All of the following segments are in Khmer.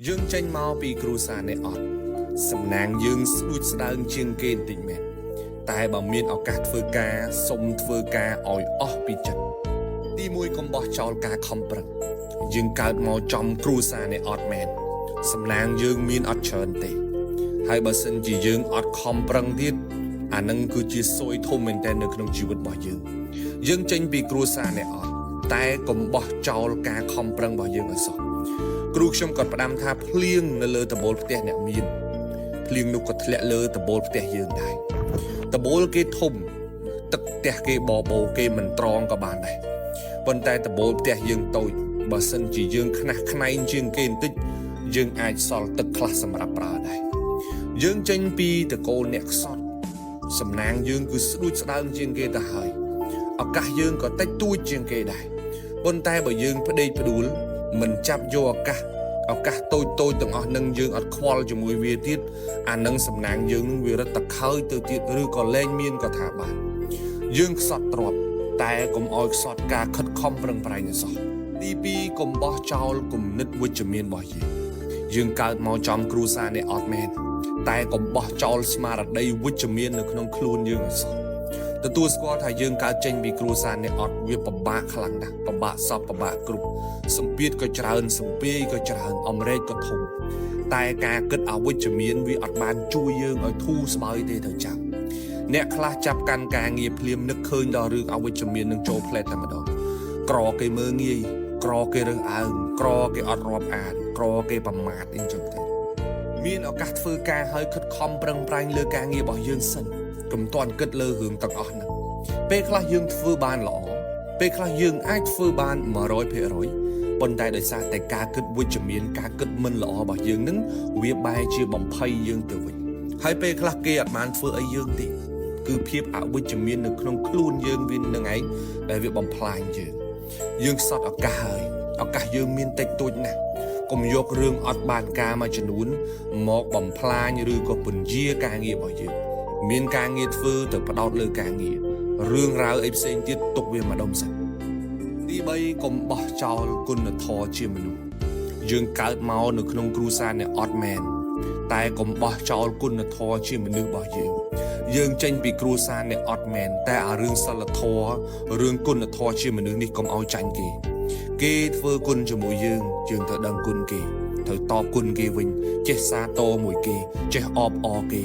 យើងចេញមកពីគ្រួសារនេះអត់សំណាងយើងស្ដួចស្ដើងជាងគេបន្តិចមែនតែបើមានឱកាសធ្វើការសុំធ្វើការឲ្យអស់ពីចិត្តទីមួយកុំបោះចោលការខំប្រឹងយើងកើតមកចំគ្រួសារនេះអត់មែនសំណាងយើងមានអត់ច្រើនទេហើយបើសិនជាយើងអត់ខំប្រឹងទៀតអានឹងគឺជាសួយធំមែនតើនៅក្នុងជីវិតរបស់យើងចេញពីគ្រួសារនេះអត់តែកុំបោះចោលការខំប្រឹងរបស់យើងឲ្យសោះគ្រូខ្ញុំក៏ផ្ដាំថាភ្លៀងនៅលើដំបូលផ្ទះអ្នកមានភ្លៀងនោះក៏ធ្លាក់លើដំបូលផ្ទះយើងដែរដំបូលគេធំទឹកផ្ទះគេបបោគេមិនត្រង់ក៏បានដែរប៉ុន្តែដំបូលផ្ទះយើងតូចបើសិនជាយើងខ្នះខ្នែងជាងគេបន្តិចយើងអាចសល់ទឹកខ្លះសម្រាប់ប្រើដែរយើងចេញពីតកូលអ្នកខ្សត់សំណាងយើងគឺស្ដួចស្ដើងជាងគេទៅហើយឱកាសយើងក៏តិចតួចជាងគេដែរប៉ុន្តែបើយើងផ្ដេកផ្ដួលមិនចាប់យកឱកាសតូចទាំងអស់នឹងយើងអត់ខ្វល់ជាមួយវាទៀតអានឹងសំណាងយើងនឹងវារត់តខើយទៅទៀតឬក៏លែងមានក៏ថាបានយើងខ្សត់ទ្រពតែកុំឲ្យខ្សត់ការខិតខំប្រឹងប្រែងសោះទី2កុំបោះចោលគំនិតវិជ្ជមានរបស់យើងកើតមកចំគ្រួសារនេះអត់មែនតែកុំបោះចោលស្មារតីវិជ្ជមាននៅក្នុងខ្លួនយើងឲ្យសោះទទួលស្គាល់ថាយើងកើតចេញពីគ្រួសារនេះអត់វាពិបាកខ្លាំងណាស់ពិបាកសពពិបាកគ្រប់សម្ពាធក៏ច្រើនសម្ពាយក៏ច្រើនអំរែកក៏ធំតែការគិតអវិជ្ជមានវាអត់បានជួយយើងឲ្យធូរស្បើយទេទៅចាំអ្នកខ្លះចាប់កាន់ការងារភ្លាមនឹកឃើញដល់រឿងអវិជ្ជមាននឹងចូលផ្លែតតែម្ដងក្រគេមើងងាយក្រគេរើសអើងក្រគេអត់រាប់អានក្រគេប្រមាថអីចឹងទៅមានឱកាសធ្វើការឲ្យខិតខំប្រឹងប្រែងលើការងាររបស់យើងសិនកុំទាន់គិតលើរឿងទាំងអស់ហ្នឹងពេលខ្លះយើងធ្វើបានល្អពេលខ្លះយើងអាចធ្វើបាន 100% ប៉ុន្តែដោយសារតែការគិតវិជ្ជមានការគិតមិនល្អរបស់យើងហ្នឹងវាបែរជាបំភ័យយើងទៅវិញហើយពេលខ្លះគេអត់បានធ្វើអីយើងទេគឺភាពអវិជ្ជមាននៅក្នុងខ្លួនយើងវានឹងឯងដែលវាបំផ្លាញយើងខ្សត់ឱកាសហើយឱកាសយើងមានតិចតួចណាស់កុំយករឿងអត់បានការមួយចំនួនមកបំផ្លាញឬក៏ពន្យាការងាររបស់យើងមានការងារធ្វើទៅផ្ដោតលើការងាររឿងរ៉ាវអីផ្សេងទៀតទុកវាម្ដុំសិនទី3កុំបោះចោលគុណធម៌ជាមនុស្សយើងកើតមកនៅក្នុងគ្រួសារនេះអត់មែនតែកុំបោះចោលគុណធម៌ជាមនុស្សរបស់យើងចេញពីគ្រួសារនេះអត់មែនតែអារឿងសិលធម៌រឿងគុណធម៌ជាមនុស្សនេះកុំឲ្យចាញ់គេធ្វើគុណជាមួយយើងត្រូវដឹងគុណគេត្រូវតបគុណគេវិញចេះសាទរមួយគេចេះអបអរគេ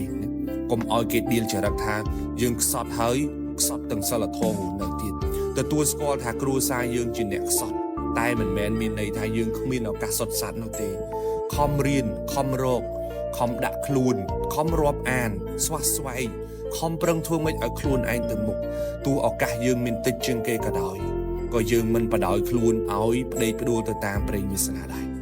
កុំឲ្យគេដៀលចរិតថាយើងខ្សត់ហើយខ្សត់ទាំងសិលធម៌នៅទៀតទទួលស្គាល់ថាគ្រួសារយើងជាអ្នកខ្សត់តែមិនមែនមានន័យថាយើងគ្មានឱកាសសុទ្ធសាធនោះទេខំរៀនខំរកខំដាក់ខ្លួនខំរាប់អានស្វះស្វែងខំប្រឹងធ្វើម៉េចឲ្យខ្លួនឯងទៅមុខទោះឱកាសយើងមានតិចជាងគេក៏ដោយក៏យើងមិនបដ ாய் ខ្លួនឲ្យផ្ដេកផ្ដួលទៅតាមប្រេងវាសនាដែរ